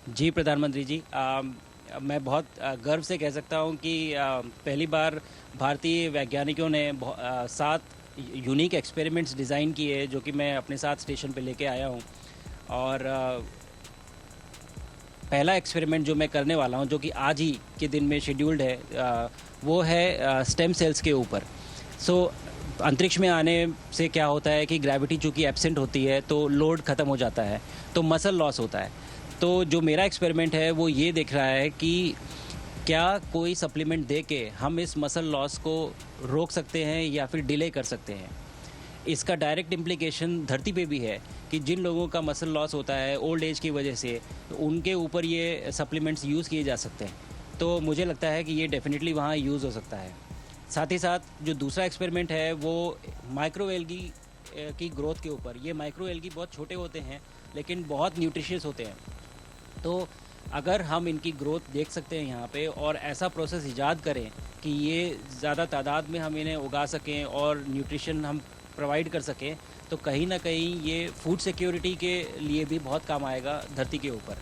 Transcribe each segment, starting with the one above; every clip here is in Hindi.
जी प्रधानमंत्री जी, मैं बहुत गर्व से कह सकता हूँ कि पहली बार भारतीय वैज्ञानिकों ने 7 यूनिक एक्सपेरिमेंट्स डिज़ाइन किए जो कि मैं अपने साथ स्टेशन पे लेके आया हूँ। और पहला एक्सपेरिमेंट जो मैं करने वाला हूँ, जो कि आज ही के दिन में शेड्यूल्ड है, वो है स्टेम सेल्स के ऊपर। सो अंतरिक्ष में आने से क्या होता है कि ग्रेविटी चूँकि एब्सेंट होती है तो लोड ख़त्म हो जाता है, तो मसल लॉस होता है। तो जो मेरा एक्सपेरिमेंट है वो ये देख रहा है कि क्या कोई सप्लीमेंट दे के हम इस मसल लॉस को रोक सकते हैं या फिर डिले कर सकते हैं। इसका डायरेक्ट इम्प्लीकेशन धरती पे भी है कि जिन लोगों का मसल लॉस होता है ओल्ड एज की वजह से, तो उनके ऊपर ये सप्लीमेंट्स यूज़ किए जा सकते हैं। तो मुझे लगता है कि ये डेफिनेटली वहाँ यूज़ हो सकता है। साथ ही साथ जो दूसरा एक्सपेरिमेंट है वो माइक्रो एल्गी की ग्रोथ के ऊपर। ये माइक्रो एल्गी बहुत छोटे होते हैं लेकिन बहुत न्यूट्रिशियस होते हैं। तो अगर हम इनकी ग्रोथ देख सकते हैं यहाँ पे और ऐसा प्रोसेस ईजाद करें कि ये ज़्यादा तादाद में हम इन्हें उगा सकें और न्यूट्रिशन हम प्रोवाइड कर सकें, तो कहीं ना कहीं ये फूड सिक्योरिटी के लिए भी बहुत काम आएगा धरती के ऊपर।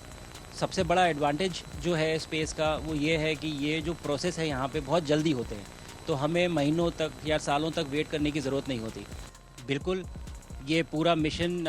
सबसे बड़ा एडवांटेज जो है स्पेस का वो ये है कि ये जो प्रोसेस है यहाँ पे बहुत जल्दी होते हैं, तो हमें महीनों तक या सालों तक वेट करने की ज़रूरत नहीं होती। बिल्कुल, ये पूरा मिशन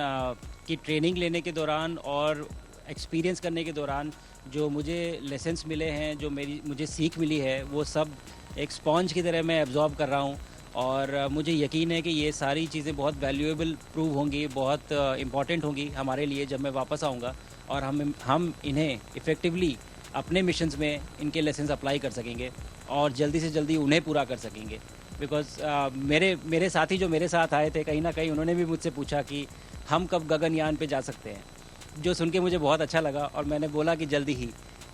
की ट्रेनिंग लेने के दौरान और एक्सपीरियंस करने के दौरान जो मुझे लेसन्स मिले हैं, जो मुझे सीख मिली है, वो सब एक स्पॉन्ज की तरह मैं एब्जॉर्ब कर रहा हूँ। और मुझे यकीन है कि ये सारी चीज़ें बहुत वैल्यूएबल प्रूव होंगी, बहुत इम्पॉर्टेंट होंगी हमारे लिए जब मैं वापस आऊँगा और हम इन्हें इफ़ेक्टिवली अपने मिशंस में इनके लेसन्स अप्लाई कर सकेंगे और जल्दी से जल्दी उन्हें पूरा कर सकेंगे। बिकॉज़ मेरे साथी जो मेरे साथ आए थे, कहीं ना कहीं उन्होंने भी मुझसे पूछा कि हम कब गगनयान पे जा सकते हैं, जो सुन के मुझे बहुत अच्छा लगा और मैंने बोला कि जल्दी ही।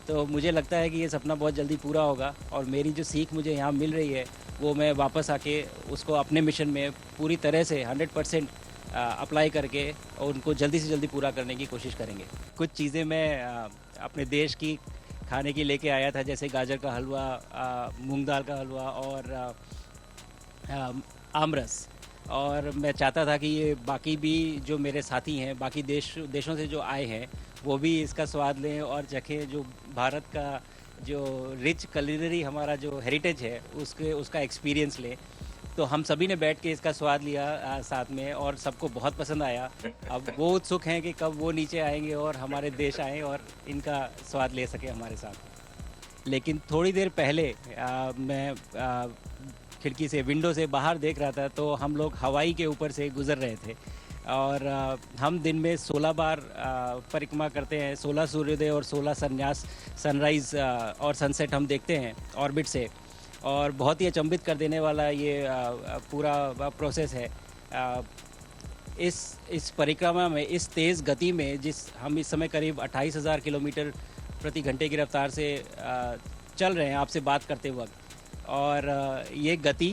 तो मुझे लगता है कि ये सपना बहुत जल्दी पूरा होगा और मेरी जो सीख मुझे यहाँ मिल रही है वो मैं वापस आके उसको अपने मिशन में पूरी तरह से 100% अप्लाई करके और उनको जल्दी से जल्दी पूरा करने की कोशिश करेंगे। कुछ चीज़ें मैं अपने देश की खाने की लेके आया था, जैसे गाजर का हलवा, मूंग दाल का हलवा और आमरस। और मैं चाहता था कि ये बाकी भी जो मेरे साथी हैं, बाकी देशों से जो आए हैं, वो भी इसका स्वाद लें और चखें, जो भारत का जो रिच कुलिनरी हमारा जो हेरिटेज है उसका एक्सपीरियंस लें। तो हम सभी ने बैठ के इसका स्वाद लिया साथ में और सबको बहुत पसंद आया। अब वो उत्सुक हैं कि कब वो नीचे आएंगे और हमारे देश आएँ और इनका स्वाद ले सकें हमारे साथ। लेकिन थोड़ी देर पहले मैं खिड़की से, विंडो से बाहर देख रहा था तो हम लोग हवाई के ऊपर से गुज़र रहे थे और हम दिन में 16 बार परिक्रमा करते हैं, 16 सूर्योदय और 16 संन्यास, सनराइज़ और सनसेट हम देखते हैं ऑर्बिट से। और बहुत ही अचंभित कर देने वाला ये पूरा प्रोसेस है। इस परिक्रमा में, इस तेज़ गति में, जिस हम इस समय करीब 28,000 किलोमीटर प्रति घंटे की रफ्तार से चल रहे हैं आपसे बात करते वक्त, और ये गति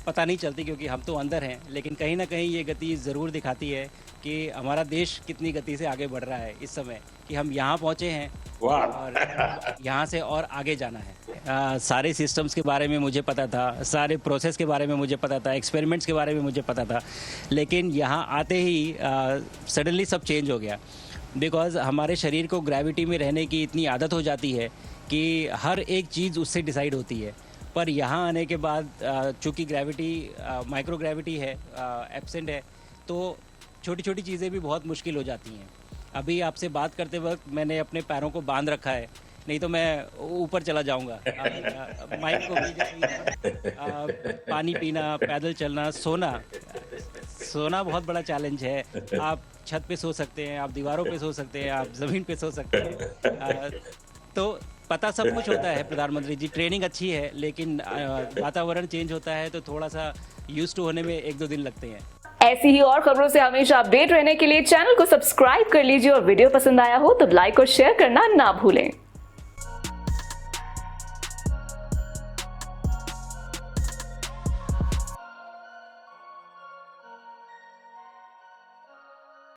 पता नहीं चलती क्योंकि हम तो अंदर हैं, लेकिन कहीं ना कहीं ये गति ज़रूर दिखाती है कि हमारा देश कितनी गति से आगे बढ़ रहा है इस समय, कि हम यहाँ पहुँचे हैं और यहाँ से और आगे जाना है। सारे सिस्टम्स के बारे में मुझे पता था, सारे प्रोसेस के बारे में मुझे पता था, एक्सपेरिमेंट्स के बारे में मुझे पता था, लेकिन यहाँ आते ही सडनली सब चेंज हो गया। बिकॉज़ हमारे शरीर को ग्रेविटी में रहने की इतनी आदत हो जाती है कि हर एक चीज़ उससे डिसाइड होती है। पर यहाँ आने के बाद चूँकि ग्रेविटी माइक्रो ग्रेविटी है, एब्सेंट है, तो छोटी छोटी चीज़ें भी बहुत मुश्किल हो जाती हैं। अभी आपसे बात करते वक्त मैंने अपने पैरों को बांध रखा है, नहीं तो मैं ऊपर चला जाऊंगा। माइक को भी पानी पीना, पैदल चलना, सोना। सोना बहुत बड़ा चैलेंज है। आप छत पे सो सकते हैं, आप दीवारों पे सो सकते हैं, आप ज़मीन पे सो सकते हैं। तो पता सब कुछ होता है प्रधानमंत्री जी, ट्रेनिंग अच्छी है, लेकिन वातावरण चेंज होता है तो थोड़ा सा यूज्ड टू होने में 1-2 दिन लगते हैं। ऐसी ही और खबरों से हमेशा अपडेट रहने के लिए चैनल को सब्सक्राइब कर लीजिए और वीडियो पसंद आया हो तो लाइक और शेयर करना ना भूलें।